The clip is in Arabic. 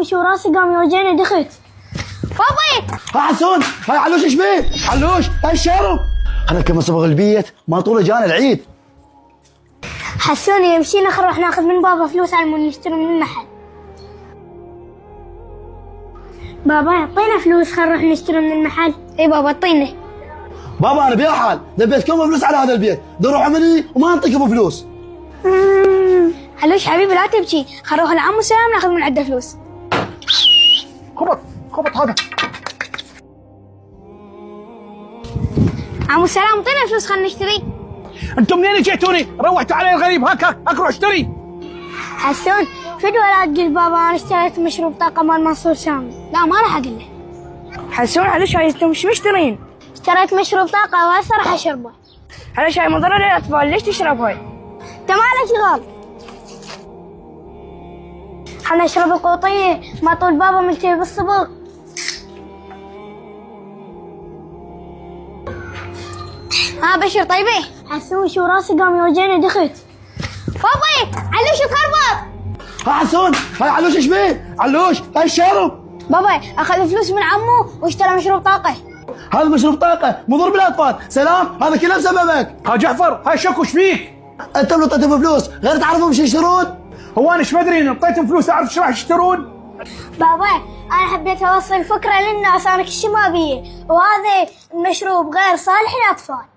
وشو راسي قام يوجعني دخت. بابا حسون هاي علوش ايش بيه؟ علوش هاي الشارب انا كما صبغ البيت ما طول جانا العيد. حسوني يمشينا خل نروح ناخذ من بابا فلوس على مود نشتري من المحل. بابا اعطينا فلوس خل نروح نشتري من المحل. اي بابا اعطيني. بابا انا بيا حال ذبيت كم فلوس على هذا البيت نروح مني وما نعطيك ابو فلوس. علوش حبيبي لا تبكي خل نروح لعمو سلام ناخذ من عنده فلوس. خبط هذا. عمو سلام اعطينا فلوس خلينا نشتري. انتم منين جيتوني؟ روحتوا علي الغريب هاك اروح اشتري. حسون فدوى لا تقول بابا انا اشتريت مشروب طاقه مال منصور سامي. لا ما راح اقول له. حسون على هاي انتم مش مشترين؟ اشتريت مشروب طاقه وهسه راح اشربه. على هاي مضره للاطفال، ليش تشرب هاي؟ انت مالك شغل. خلنا نشرب القوطيه ما طول بابا ملتهي بالصبغ. ها بشر طيبه. حسون شو راسي قام يوجعني دخت. بابا علوش الخربط. حسون هاي علوش ايش بيه؟ علوش هاي الشارب. بابا اخذ فلوس من عمو واشترى مشروب طاقه. هذا مشروب طاقه مضر بالاطفال. سلام هذا كله بسببك. ها جعفر هاي شكو ايش فيك؟ انت اللي اعطيتهم فلوس غير تعرفهم شو يشترون. هو انا ايش مدري ان اعطيتهم فلوس اعرف ايش راح يشترون؟ بابا انا حبيت اوصل فكره للناس انا كل شيء ما بيه وهذا المشروب غير صالح للاطفال.